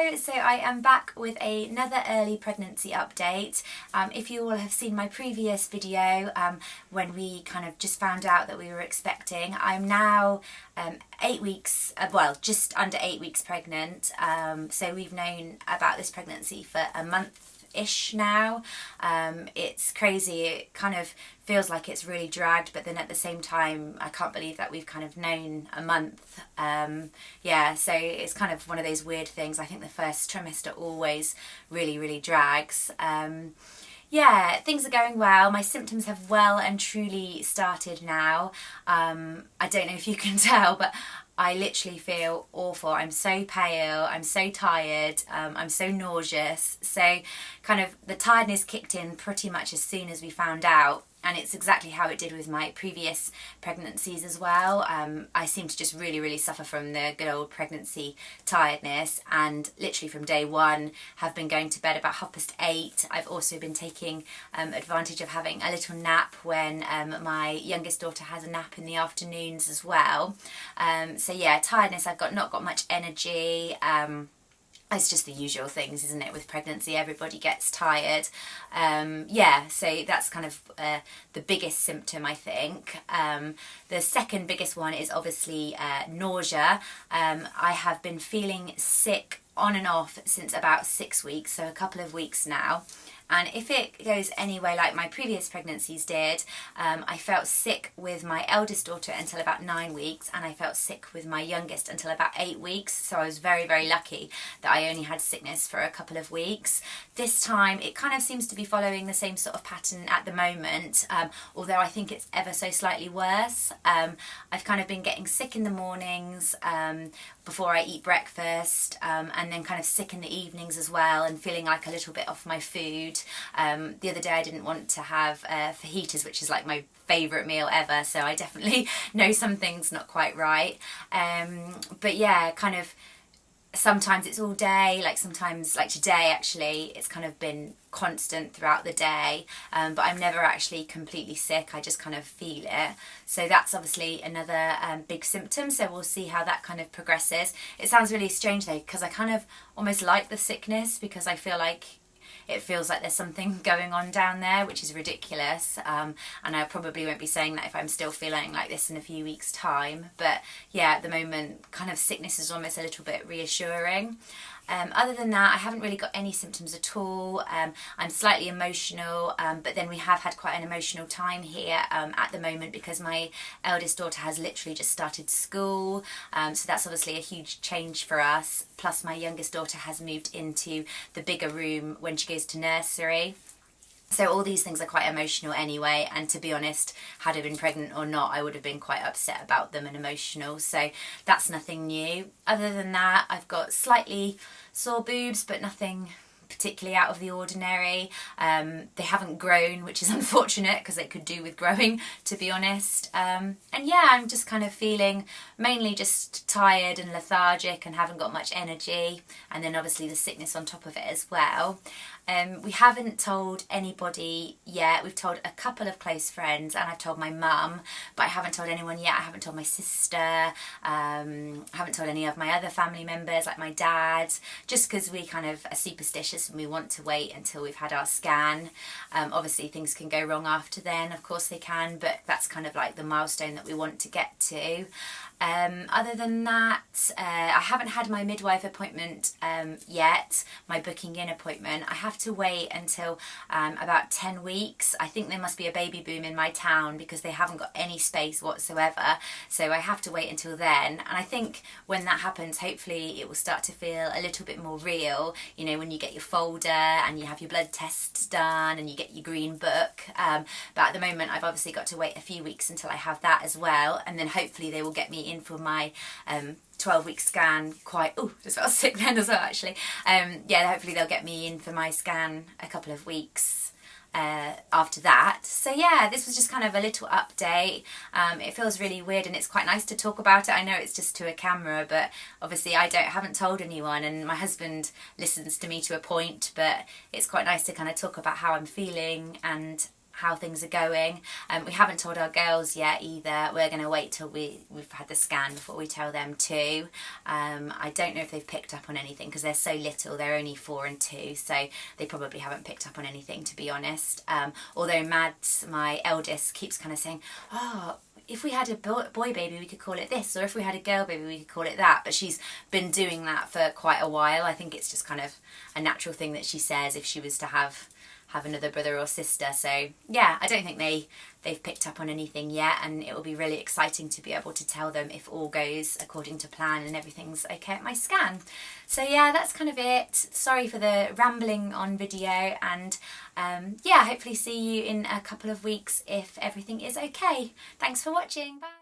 Hello, so I am back with another early pregnancy update. If you all have seen my previous video when we kind of just found out that we were expecting, I'm now 8 weeks, well just under 8 weeks pregnant, so we've known about this pregnancy for a month-ish now. It's crazy, it kind of feels like it's really dragged, but then at the same time I can't believe that we've kind of known a month. Yeah, so it's kind of one of those weird things. I think the first trimester always really drags. Yeah, things are going well. My symptoms have well and truly started now. I don't know if you can tell, but I literally feel awful. I'm so pale, I'm so tired, I'm so nauseous. So kind of the tiredness kicked in pretty much as soon as we found out. And it's exactly how it did with my previous pregnancies as well. I seem to just really suffer from the good old pregnancy tiredness, and literally from day one have been going to bed about 8:30. I've also been taking advantage of having a little nap when my youngest daughter has a nap in the afternoons as well. So yeah, tiredness, I've not got much energy. It's just the usual things, isn't it, with pregnancy? Everybody gets tired. Yeah, so that's kind of the biggest symptom, I think. The second biggest one is obviously nausea. I have been feeling sick on and off since about 6 weeks, so a couple of weeks now. And if it goes anyway like my previous pregnancies did, I felt sick with my eldest daughter until about 9 weeks, and I felt sick with my youngest until about 8 weeks. So I was very lucky that I only had sickness for a couple of weeks. This time it kind of seems to be following the same sort of pattern at the moment, although I think it's ever so slightly worse. I've kind of been getting sick in the mornings before I eat breakfast, and then kind of sick in the evenings as well, and feeling like a little bit off my food. The other day I didn't want to have fajitas, which is like my favourite meal ever, so I definitely know something's not quite right. But yeah, kind of sometimes it's all day, like sometimes, like today actually, it's kind of been constant throughout the day, but I'm never actually completely sick, I just kind of feel it. So that's obviously another big symptom, so we'll see how that kind of progresses. It sounds really strange though, because I kind of almost like the sickness, because I feel like it feels like there's something going on down there, which is ridiculous. And I probably won't be saying that if I'm still feeling like this in a few weeks' time. But yeah, at the moment, kind of sickness is almost a little bit reassuring. Other than that, I haven't really got any symptoms at all. I'm slightly emotional, but then we have had quite an emotional time here at the moment, because my eldest daughter has literally just started school, so that's obviously a huge change for us. Plus my youngest daughter has moved into the bigger room when she goes to nursery. So all these things are quite emotional anyway, and to be honest, had I been pregnant or not, I would have been quite upset about them and emotional, so that's nothing new. Other than that, I've got slightly sore boobs, but nothing particularly out of the ordinary. They haven't grown, which is unfortunate, because they could do with growing, to be honest. And yeah, I'm just kind of feeling mainly just tired and lethargic and haven't got much energy, and then obviously the sickness on top of it as well. We haven't told anybody yet. We've told a couple of close friends, and I've told my mum, but I haven't told anyone yet. I haven't told my sister, I haven't told any of my other family members, like my dad, just because we kind of are superstitious and we want to wait until we've had our scan. Obviously things can go wrong after then, of course they can, but that's kind of like the milestone that we want to get to. Other than that, I haven't had my midwife appointment yet, my booking in appointment. I have to wait until about 10 weeks. I think there must be a baby boom in my town, because they haven't got any space whatsoever, so I have to wait until then. And I think when that happens, hopefully it will start to feel a little bit more real, you know, when you get your folder and you have your blood tests done and you get your green book. But at the moment I've obviously got to wait a few weeks until I have that as well, and then hopefully they will get me in for my 12-week scan just felt sick then as well actually. Yeah, hopefully they'll get me in for my scan a couple of weeks after that. So yeah, this was just kind of a little update. It feels really weird, and it's quite nice to talk about it. I know it's just to a camera, but obviously I haven't told anyone, and my husband listens to me to a point, but it's quite nice to kind of talk about how I'm feeling and how things are going. We haven't told our girls yet either. We're going to wait till we've had the scan before we tell them too. I don't know if they've picked up on anything because they're so little. They're only 4 and 2, so they probably haven't picked up on anything, to be honest. Although Mads, my eldest, keeps kind of saying, oh, if we had a boy baby we could call it this, or if we had a girl baby we could call it that. But she's been doing that for quite a while. I think it's just kind of a natural thing that she says if she was to have another brother or sister. So yeah, I don't think they've picked up on anything yet, and it will be really exciting to be able to tell them if all goes according to plan and everything's okay at my scan. So yeah, that's kind of it. Sorry for the rambling on video, and yeah, hopefully see you in a couple of weeks if everything is okay. Thanks for watching. Bye.